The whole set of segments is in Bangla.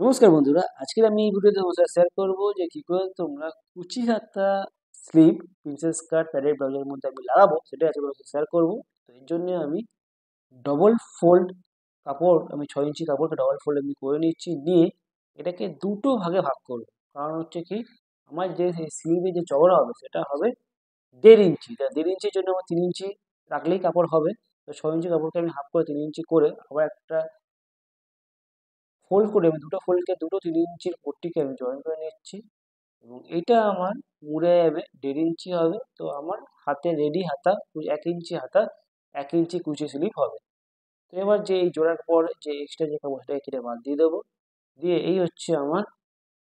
নমস্কার বন্ধুরা, আজকে আমি এই ভিডিওতে তোমার সাথে শেয়ার করবো যে কি করে তোমরা কুচি হাতা স্লিভ প্রিন্সেস কাট প্যাডেড ব্লাউজের মধ্যে আমি লাগাবো, সেটা আজকে তোমার সাথে শেয়ার করবো। তো এর জন্য আমি ডবল ফোল্ড কাপড়, আমি 6 ইঞ্চি কাপড়কে ডবল ফোল্ড আমি করে নিচ্ছি, নিয়ে এটাকে দুটো ভাগে ভাগ করবো। কারণ হচ্ছে কি, আমার যে স্লিভে যে চওড়া হবে সেটা হবে 1.5 ইঞ্চি। তা 1.5 ইঞ্চির জন্য আমার 3 ইঞ্চি রাখলেই কাপড় হবে। তো 6 ইঞ্চি কাপড়কে আমি হাফ করে 3 ইঞ্চি করে আবার একটা ফোল্ড করে আমি দুটো ফোল্ডকে দুটো 3 ইঞ্চির পট্টিকে আমি জয়েন করে নিচ্ছি, এবং এটা আমার মুড়ে যাবে 1.5 ইঞ্চি হবে। তো আমার হাতে রেডি হাতা 1 ইঞ্চি হাতা, 1 ইঞ্চি কুচি স্লিভ হবে। তো এবার যে এই জোড়ার পর যে এক্সট্রা যে কাপড় সেটাকে কেটে বাদ দিয়ে দেবো, দিয়ে এই হচ্ছে আমার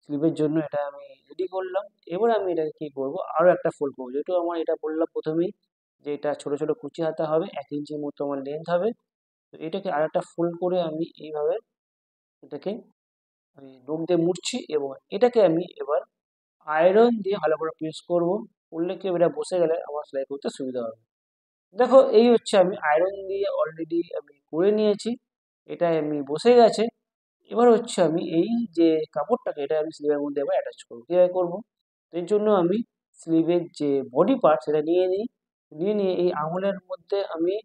স্লিভের জন্য এটা আমি রেডি করলাম। এবার আমি এটাকে কী করবো, আরও একটা ফোল্ড করবো। যেহেতু আমার এটা বললাম প্রথমেই যে এটা ছোটো ছোটো কুচি হাতা হবে, 1 ইঞ্চির মতো আমার লেন্থ হবে। তো এটাকে আর একটা ফোল্ড করে আমি এইভাবে এটাকে আমি নখ দিয়ে মুড়ছি, এবং এটাকে আমি এবার আয়রন দিয়ে ভালো করে প্রেস করব। করলে কি এটা বসে গেলে আমার সেলাই করতে সুবিধা হবে। দেখো এই হচ্ছে আমি আয়রন দিয়ে অলরেডি আমি করে নিয়েছি, এটা আমি বসে গেছে। এবার হচ্ছে আমি এই যে কাপড়টাকে এটা আমি স্লিভের মধ্যে এবার অ্যাটাচ করবো। কীভাবে করবো, এর জন্য আমি স্লিভের যে বডি পার্ট সেটা নিয়ে নিই, নিয়ে নিয়ে এই আঙুলের মধ্যে আমি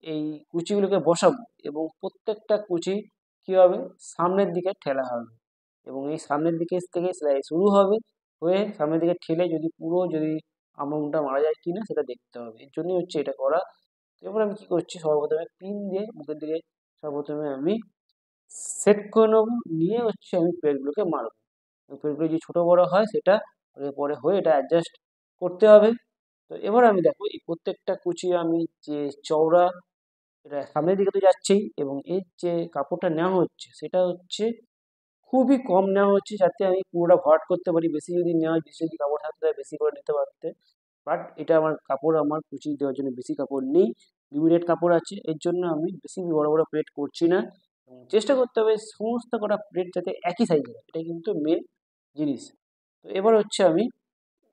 এই কুচিগুলোকে বসাবো, এবং প্রত্যেকটা কুচি কী হবে, সামনের দিকে ঠেলা হবে, এবং এই সামনের দিকে থেকে সেলাই শুরু হবে, হয়ে সামনের দিকে ঠেলে যদি পুরো যদি আমনটা মারা যায় কিনা সেটা দেখতে হবে। এর জন্যই হচ্ছে এটা করা। এবার আমি কি করছি, সর্বপ্রথমে পিন দিয়ে মুখের দিকে সর্বপ্রথমে আমি সেট করে নেবো, নিয়ে হচ্ছে আমি প্লেটগুলোকে মারবো। প্লেটগুলো যদি ছোটো বড়ো হয় সেটা পরে হয়ে এটা অ্যাডজাস্ট করতে হবে। তো এবার আমি দেখো এই প্রত্যেকটা কুচি আমি যে চওড়া, এটা সামনের দিকে তো যাচ্ছেই, এবং এর যে কাপড়টা নেওয়া হচ্ছে সেটা হচ্ছে খুবই কম নেওয়া হচ্ছে, যাতে আমি পুরোটা ভরাট করতে পারি। বেশি যদি নেওয়া হয়, বেশি যদি কাপড় থাকতে হয় বেশি করে নিতে পারতে, বাট এটা আমার কাপড়, আমার কুচি দেওয়ার জন্য বেশি কাপড় নেই, লিমিটেড কাপড় আছে। এর জন্য আমি বেশি বড় বড় প্লেট করছি না, এবং চেষ্টা করতে হবে সমস্ত কটা প্লেট যাতে একই সাইজের হয়, এটা কিন্তু মেন জিনিস। তো এবার হচ্ছে আমি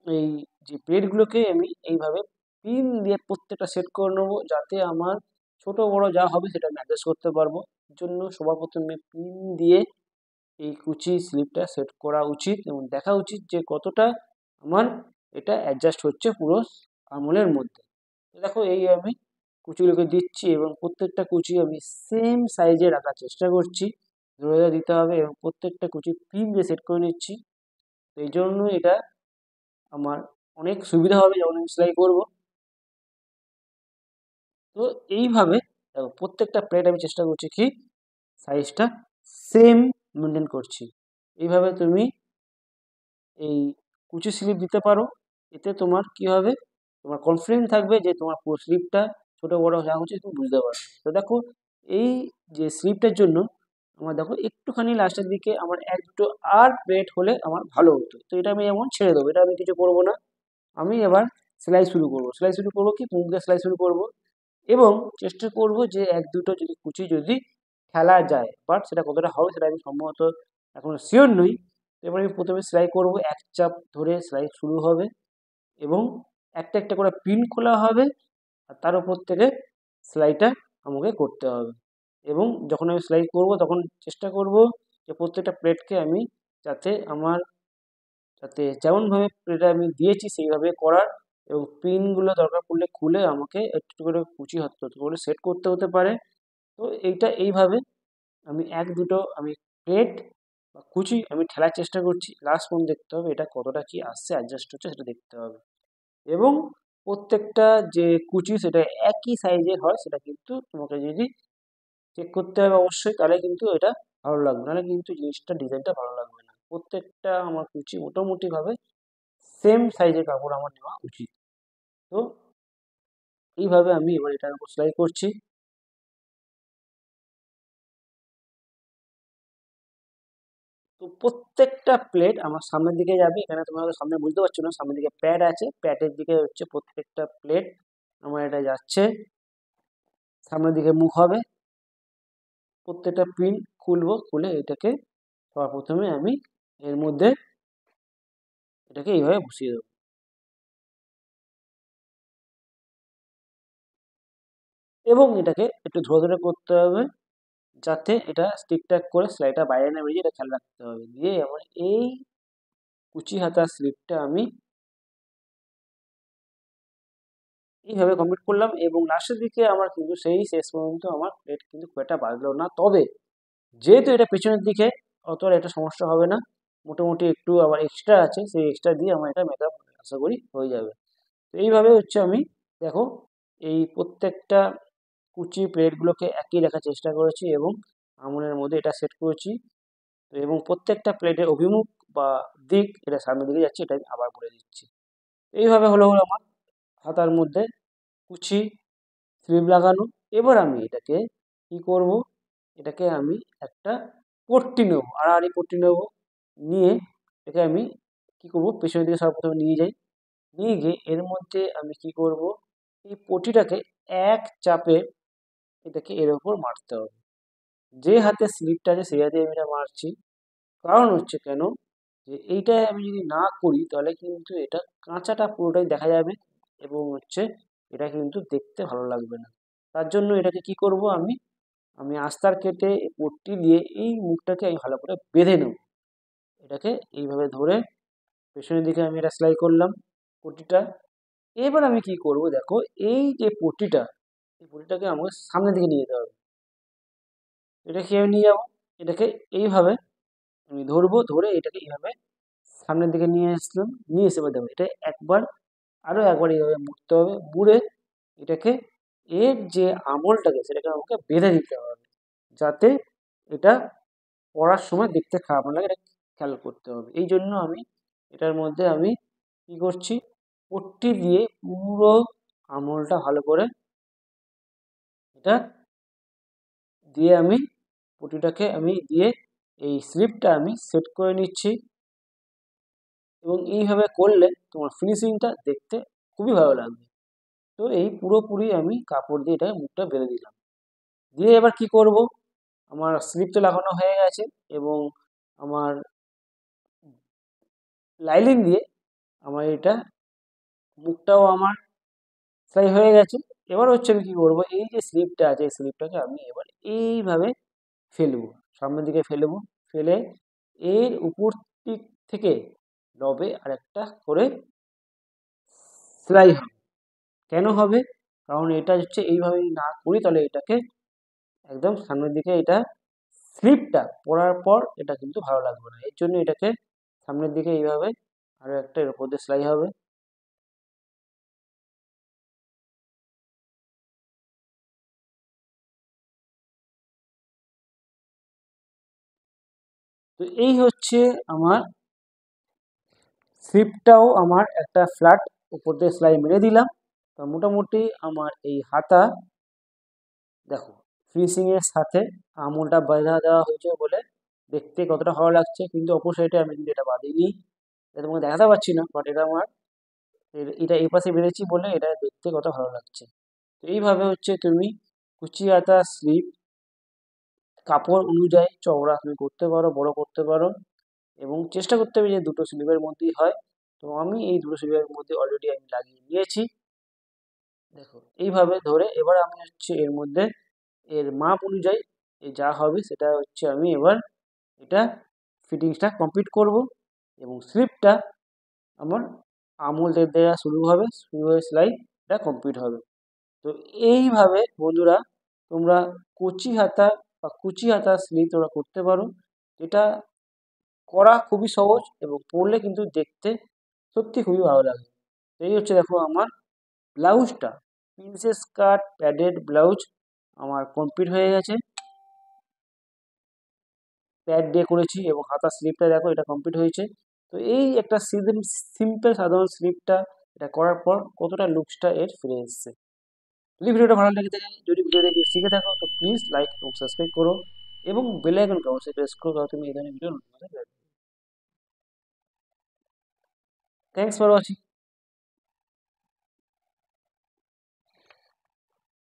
এই যে প্লেটগুলোকে আমি এইভাবে পিন দিয়ে প্রত্যেকটা সেট করে নেবো, যাতে আমার ছোট বড় যা হবে সেটা আমি অ্যাডজাস্ট করতে পারবো। এর জন্য সবার প্রথমে পিন দিয়ে এই কুচি স্লিপটা সেট করা উচিত, এবং দেখা উচিত যে কতটা আমার এটা অ্যাডজাস্ট হচ্ছে পুরো আঙুলের মধ্যে। তো দেখো এই আমি কুচিগুলোকে দিচ্ছি, এবং প্রত্যেকটা কুচি আমি সেম সাইজে রাখার চেষ্টা করছি, ধরে ধরে দিতে হবে, এবং প্রত্যেকটা কুচি পিন দিয়ে সেট করে নিচ্ছি। তো এই জন্য এটা আমার অনেক সুবিধা হবে যখন আমি সেলাই করবো। তো এইভাবে দেখো প্রত্যেকটা প্লেট আমি চেষ্টা করছি কি সাইজটা সেম মেনটেন করছি। এইভাবে তুমি এই কুচি স্লিপ দিতে পারো, এতে তোমার কি হবে, তোমার কনফিডেন্ট থাকবে যে তোমার পুরো স্লিপটা ছোটো বড়ো যা হচ্ছে তুমি বুঝতে পারবে। তো দেখো এই যে স্লিপটার জন্য আমার দেখো একটুখানি লাস্টের দিকে আমার এক দুটো আর প্লেট হলে আমার ভালো হতো। তো এটা আমি এমন ছেড়ে দেবো, এটা আমি কিছু করবো না। আমি এবার সেলাই শুরু করবো। সেলাই শুরু করবো কি, মুখ দিয়ে সেলাই শুরু করবো, এবং চেষ্টা করব যে এক দুটো যদি কুচি যদি খেলা যায়, বাট সেটা কতটা হবে সেটা আমি সম্ভবত এখন শিওর নই। এবার আমি প্রথমে সেলাই করব, এক চাপ ধরে সেলাই শুরু হবে, এবং একটা একটা করে পিন খোলা হবে, আর তার উপর থেকে সেলাইটা আমাকে করতে হবে। এবং যখন আমি সেলাই করব তখন চেষ্টা করব যে প্রত্যেকটা প্লেটকে আমি যাতে আমার যাতে যেমনভাবে প্লেটে আমি দিয়েছি সেইভাবে করার, এবং পিনগুলো দরকার পড়লে খুলে আমাকে একটু করে কুচি হতে করে সেট করতে হতে পারে। তো এইটা এইভাবে আমি এক দুটো আমি প্লেট বা কুচি আমি ঠেলার চেষ্টা করছি, লাস্ট পর্যন্ত দেখতে হবে এটা কতটা কি আসছে, অ্যাডজাস্ট হচ্ছে সেটা দেখতে হবে। এবং প্রত্যেকটা যে কুচি সেটা একই সাইজের হয় সেটা কিন্তু তোমাকে যদি চেক করতে হবে অবশ্যই, তাহলে কিন্তু এটা ভালো লাগবে, নাহলে কিন্তু জিনিসটা ডিজাইনটা ভালো লাগবে না। প্রত্যেকটা আমার কুচি মোটামুটিভাবে সেম সাইজের কাপড় আমার নেওয়া উচিত। তো এইভাবে আমি এবার এটার উপর সেলাই করছি। তো প্রত্যেকটা প্লেট আমার সামনের দিকে যাবে, এখানে তোমরা হয়তো সামনে বুঝতে পারছো না, সামনের দিকে প্যাড আছে, প্যাডের দিকে হচ্ছে প্রত্যেকটা প্লেট আমার এটা যাচ্ছে, সামনের দিকে মুখ হবে। প্রত্যেকটা পিন খুলবো, খুলে এটাকে সবার প্রথমে আমি এর মধ্যে এটাকে এইভাবে বসিয়ে দেবো, এবং এটাকে একটু ধরে ধরে করতে হবে, যাতে এটা ঠিকঠাক করে সেলাইটা বাইরে না বেরিয়ে, এটা খেয়াল রাখতে হবে। দিয়ে আমার এই কুচি হাতা স্লিপটা আমি এইভাবে কমপ্লিট করলাম, এবং লাস্টের দিকে আমার কিন্তু সেই শেষ পর্যন্ত আমার প্লেট কিন্তু খুব একটা বাজলো না। তবে যেহেতু এটা পেছনের দিকে, অতটা এটা সমস্যা হবে না, মোটামুটি একটু আবার এক্সট্রা আছে, সেই এক্সট্রা দিয়ে আমার এটা মেকআপ আশা করি হয়ে যাবে। তো এইভাবে হচ্ছে আমি, দেখো, এই প্রত্যেকটা কুচি প্লেটগুলোকে একই রাখার চেষ্টা করেছি এবং আঙুলের মধ্যে এটা সেট করেছি। তো এবং প্রত্যেকটা প্লেটের অভিমুখ বা দিক এটা সামনের দিকে যাচ্ছে, এটা আমি আবার বলে দিচ্ছি। এইভাবে হলো আমার হাতার মধ্যে কুচি স্লিপ লাগানো। এবার আমি এটাকে কি করব, এটাকে আমি একটা পট্টি নেব, আড়াআড়ি পট্টি নেব, নিয়ে এটাকে আমি কি করব, পেছনের দিকে সর্বপ্রথমে নিয়ে যাই। নিয়ে গিয়ে এর মধ্যে আমি কি করব, এই পটিটাকে এক চাপে এটাকে এর ওপর মারতে হবে। যে হাতে স্লিপটা আছে সেই হাতে আমি এটা মারছি। কারণ হচ্ছে কেন, যে এইটা আমি যদি না করি তাহলে কিন্তু এটা কাঁচাটা পুরোটাই দেখা যাবে, এবং হচ্ছে এটা কিন্তু দেখতে ভালো লাগবে না। তার জন্য এটাকে কি করব, আমি আমি আস্তার কেটে পট্টি দিয়ে এই মুখটাকে আমি ভালো করে বেঁধে নেব। এটাকে এইভাবে ধরে পেছনের দিকে আমি এটা সেলাই করলাম পট্টিটা। এবার আমি কি করব, দেখো, এই যে পট্টিটা, এই পট্টিটাকে আমাকে সামনের দিকে নিয়ে যেতে হবে। এটা কিভাবে নিয়ে যাবো, এটাকে এইভাবে আমি ধরবো, ধরে এটাকে এইভাবে সামনের দিকে নিয়ে আসলাম, নিয়ে এসে দেখো এটা একবার, আরও একবার এইভাবে মুড়তে হবে, মুড়ে এটাকে এর যে আমলটাকে সেটাকে আমাকে বেঁধে দিতে হবে, যাতে এটা পড়ার সময় দেখতে খারাপ না লাগে, এটা খেয়াল করতে হবে। এই জন্য আমি এটার মধ্যে আমি কি করছি, পট্টি দিয়ে পুরো আমলটা ভালো করে এটা দিয়ে আমি পটিটাকে আমি দিয়ে এই স্লিপটা আমি সেট করে নিচ্ছি, এবং এইভাবে করলে তোমার ফিনিশিংটা দেখতে খুবই ভালো লাগবে। তো এই পুরোপুরি আমি কাপড় দিয়ে এটা মুখটা বেঁধে দিলাম। দিয়ে এবার কি করব, আমার স্লিপ তো লাগানো হয়ে গেছে, এবং আমার লাইলিন দিয়ে আমার এটা মুখটাও আমার সেলাই হয়ে গেছে। এবার হচ্ছে আমি কি করব, এই যে স্লিপটা আছে এই স্লিপটাকে আমি এবার এইভাবে ফেলবো, সামনের দিকে ফেলবো, ফেলে এর উপর দিক থেকে লবে আরেকটা করে সেলাই হবে। কেন হবে, কারণ এটা হচ্ছে এইভাবে যদি না করি তাহলে এটাকে একদম সামনের দিকে এটা স্লিপটা পরার পর এটা কিন্তু ভালো লাগবে না। এর জন্য এটাকে সামনের দিকে এইভাবে আরো একটা এর উপর দিয়ে সেলাই হবে। তো এই হচ্ছে আমার স্লিপটাও আমার একটা ফ্ল্যাট উপর দিয়ে সেলাই মেরে দিলাম। তো মোটামুটি আমার এই হাতা, দেখো, ফিনিশিং এর সাথে আমুলটা বাঁধা দেওয়া হয়েছে বলে দেখতে কতটা ভালো লাগছে, কিন্তু অপর সাইডে আমি কিন্তু এটা বাঁধিনি, এটা তোমাকে দেখাতে পারছি না, বাট এটা আমার এটা এই পাশে বেঁধেছি বলে এটা দেখতে কত ভালো লাগছে। তো এইভাবে হচ্ছে তুমি কুচি হাতা স্লিপ কাপড় অনুযায়ী চওড়া তুমি করতে পারো, বড় করতে পারো, এবং চেষ্টা করতে হবে যে দুটো স্লিপের মধ্যেই হয়। তো আমি এই দুটো স্লিপের মধ্যে অলরেডি আমি লাগিয়ে নিয়েছি। দেখো এইভাবে ধরে এবার আমি হচ্ছে এর মধ্যে এর মাপ অনুযায়ী যা হবে সেটা হচ্ছে আমি এবার এটা ফিটিংসটা কমপ্লিট করব, এবং স্লিপটা আমার আমুল দেওয়া শুরু হবে, শুরু হয়ে সেলাইটা কমপ্লিট হবে। তো এইভাবে বন্ধুরা তোমরা কচি হাতা বা কুচি হাতা স্লিপ তোমরা করতে পারো, এটা করা খুবই সহজ এবং পরলে কিন্তু দেখতে সত্যি খুবই ভালো লাগে। এই হচ্ছে দেখো আমার ব্লাউজটা, প্রিন্সেস কাট প্যাডেড ব্লাউজ আমার কমপ্লিট হয়ে গেছে। প্যাড দিয়ে করেছি এবং হাতার স্লিপটা দেখো এটা কমপ্লিট হয়েছে। তো এই একটা সিম্পল সাধারণ স্লিপটা এটা করার পর কতটা লুকসটা এর ফিরে এসেছে। যদি ভিডিওটা ভালো লেগে থাকে, যদি ভিডিওটা একটু শিখে থাকো, তো প্লিজ লাইক এবং সাবস্ক্রাইব করো, এবং বেল আইকনকে অবশ্যই প্রেস করো, তাহলে তুমি এই ধরনের ভিডিও নোটিফিকেশন পাবে। Thanks for watching.